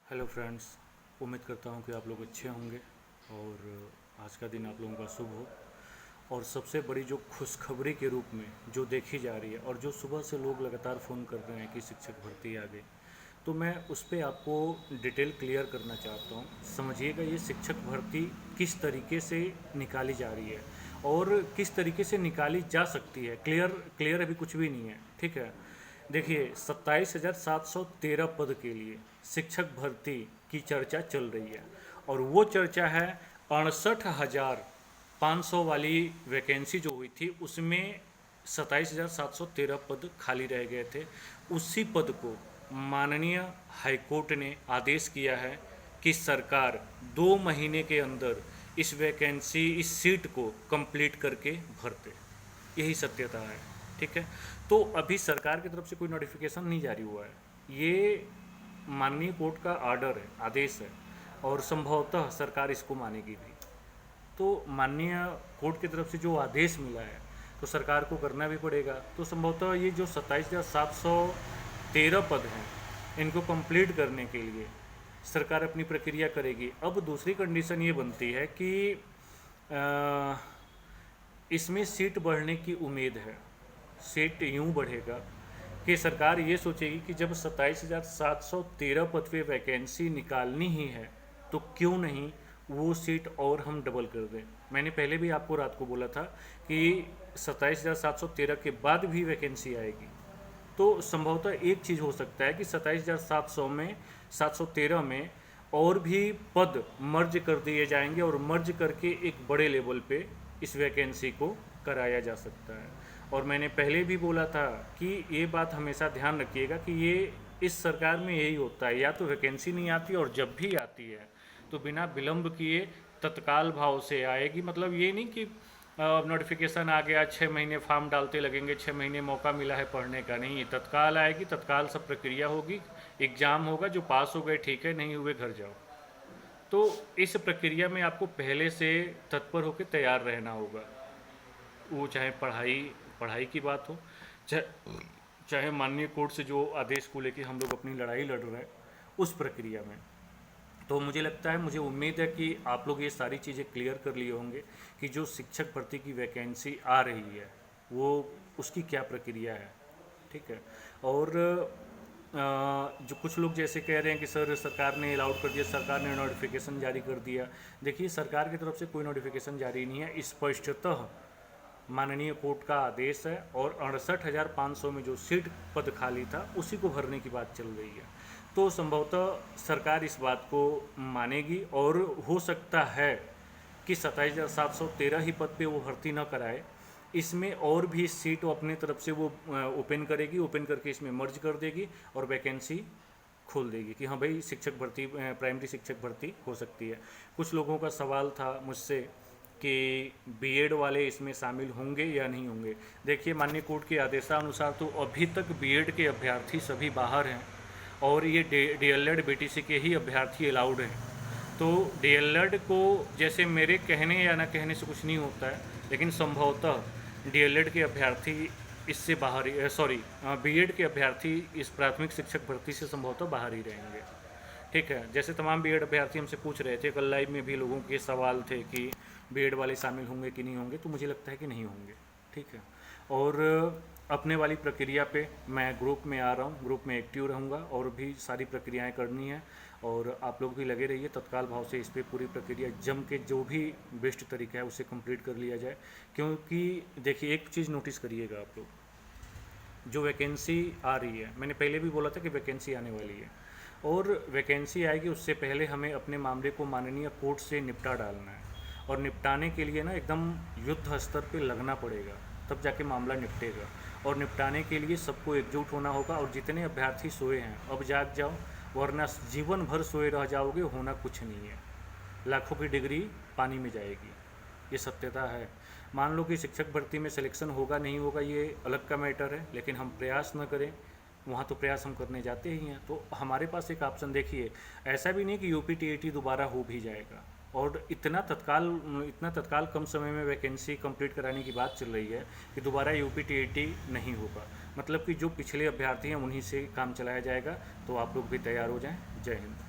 Hello friends. उम्मीद करता हूँ कि आप लोग अच्छे होंगे और आज का दिन आप लोगों का शुभ हो। और सबसे बड़ी जो खुशखबरी के रूप में जो देखी जा रही है और जो सुबह से लोग लगातार फ़ोन कर रहे हैं कि शिक्षक भर्ती आ गई, तो मैं उस पर आपको डिटेल क्लियर करना चाहता हूँ। समझिएगा ये शिक्षक भर्ती किस तरीके से निकाली जा रही है और किस तरीके से निकाली जा सकती है। क्लियर क्लियर अभी कुछ भी नहीं है, ठीक है। देखिए, 27,713 पद के लिए शिक्षक भर्ती की चर्चा चल रही है और वो चर्चा है 68,500 वाली वैकेंसी जो हुई थी उसमें 27,713 पद खाली रह गए थे। उसी पद को माननीय हाईकोर्ट ने आदेश किया है कि सरकार 2 महीने के अंदर इस वैकेंसी इस सीट को कंप्लीट करके भरते। यही सत्यता है, ठीक है। तो अभी सरकार की तरफ से कोई नोटिफिकेशन नहीं जारी हुआ है, ये माननीय कोर्ट का आर्डर है, आदेश है और संभवतः सरकार इसको मानेगी भी। तो माननीय कोर्ट की तरफ से जो आदेश मिला है तो सरकार को करना भी पड़ेगा। तो संभवतः ये जो 27,713 पद हैं इनको कंप्लीट करने के लिए सरकार अपनी प्रक्रिया करेगी। अब दूसरी कंडीशन ये बनती है कि इसमें सीट बढ़ने की उम्मीद है। सीट यूँ बढ़ेगा कि सरकार ये सोचेगी कि जब 27,713 पद पे वैकेंसी निकालनी ही है तो क्यों नहीं वो सीट और हम डबल कर दें। मैंने पहले भी आपको रात को बोला था कि 27,713 के बाद भी वैकेंसी आएगी। तो संभवतः एक चीज़ हो सकता है कि 27,700 में 713 में और भी पद मर्ज कर दिए जाएंगे और मर्ज करके एक बड़े लेवल पे इस वैकेंसी को कराया जा सकता है। और मैंने पहले भी बोला था कि ये बात हमेशा ध्यान रखिएगा कि ये इस सरकार में यही होता है, या तो वैकेंसी नहीं आती और जब भी आती है तो बिना विलंब किए तत्काल भाव से आएगी। मतलब ये नहीं कि नोटिफिकेशन आ गया 6 महीने फॉर्म डालते लगेंगे, 6 महीने मौका मिला है पढ़ने का, नहीं, तत्काल आएगी, तत्काल सब प्रक्रिया होगी, एग्ज़ाम होगा, जो पास हो गए ठीक है, नहीं हुए घर जाओ। तो इस प्रक्रिया में आपको पहले से तत्पर होकर तैयार रहना होगा। वो चाहे पढ़ाई की बात हो, चाहे माननीय कोर्ट से जो आदेश को लेकर हम लोग अपनी लड़ाई लड़ रहे हैं उस प्रक्रिया में। तो मुझे लगता है, मुझे उम्मीद है कि आप लोग ये सारी चीज़ें क्लियर कर लिए होंगे कि जो शिक्षक भर्ती की वैकेंसी आ रही है वो उसकी क्या प्रक्रिया है, ठीक है। और जो कुछ लोग जैसे कह रहे हैं कि सर सरकार ने अलाउड कर दिया, सरकार ने नोटिफिकेशन जारी कर दिया। देखिए, सरकार की तरफ से कोई नोटिफिकेशन जारी नहीं है, स्पष्टतः माननीय कोर्ट का आदेश है और 68,500 में जो सीट पद खाली था उसी को भरने की बात चल रही है। तो संभवतः सरकार इस बात को मानेगी और हो सकता है कि 27,713 ही पद पे वो भर्ती न कराए, इसमें और भी सीट अपने तरफ से वो ओपन करेगी, ओपन करके इसमें मर्ज कर देगी और वैकेंसी खोल देगी कि हाँ भाई शिक्षक भर्ती, प्राइमरी शिक्षक भर्ती हो सकती है। कुछ लोगों का सवाल था मुझसे कि बीएड वाले इसमें शामिल होंगे या नहीं होंगे। देखिए, माननीय कोर्ट के आदेशानुसार तो अभी तक बीएड के अभ्यर्थी सभी बाहर हैं और ये डीएलएड बीटीसी के ही अभ्यर्थी अलाउड हैं। तो डीएलएड को जैसे मेरे कहने या ना कहने से कुछ नहीं होता है, लेकिन संभवतः डीएलएड के अभ्यर्थी इससे बाहर ही, सॉरी, बीएड के अभ्यर्थी इस प्राथमिक शिक्षक भर्ती से संभवतः बाहर ही रहेंगे, ठीक है। जैसे तमाम बीएड अभ्यर्थी हमसे पूछ रहे थे, कल लाइव में भी लोगों के सवाल थे कि बीएड वाले शामिल होंगे कि नहीं होंगे, तो मुझे लगता है कि नहीं होंगे, ठीक है। और अपने वाली प्रक्रिया पे मैं ग्रुप में आ रहा हूँ, ग्रुप में एक्टिव रहूँगा और भी सारी प्रक्रियाएं करनी है और आप लोग भी लगे रहिए तत्काल भाव से इस पर पूरी प्रक्रिया जम के जो भी बेस्ट तरीका है उसे कंप्लीट कर लिया जाए। क्योंकि देखिए, एक चीज़ नोटिस करिएगा आप लोग, जो वैकेंसी आ रही है, मैंने पहले भी बोला था कि वैकेंसी आने वाली है और वैकेंसी आएगी उससे पहले हमें अपने मामले को माननीय कोर्ट से निपटा डालना है और निपटाने के लिए ना एकदम युद्ध स्तर पे लगना पड़ेगा, तब जाके मामला निपटेगा। और निपटाने के लिए सबको एकजुट होना होगा और जितने अभ्यर्थी सोए हैं अब जाग जाओ, वरना जीवन भर सोए रह जाओगे, होना कुछ नहीं है। लाखों की डिग्री पानी में जाएगी, ये सत्यता है। मान लो कि शिक्षक भर्ती में सिलेक्शन होगा नहीं होगा ये अलग का मैटर है, लेकिन हम प्रयास न करें, वहाँ तो प्रयास हम करने जाते ही हैं। तो हमारे पास एक ऑप्शन देखिए, ऐसा भी नहीं कि यूपी टीईटी दोबारा हो भी जाएगा और इतना तत्काल कम समय में वैकेंसी कंप्लीट कराने की बात चल रही है कि दोबारा यूपी टीईटी नहीं होगा। मतलब कि जो पिछले अभ्यर्थी हैं उन्हीं से काम चलाया जाएगा। तो आप लोग भी तैयार हो जाएं। जय हिंद।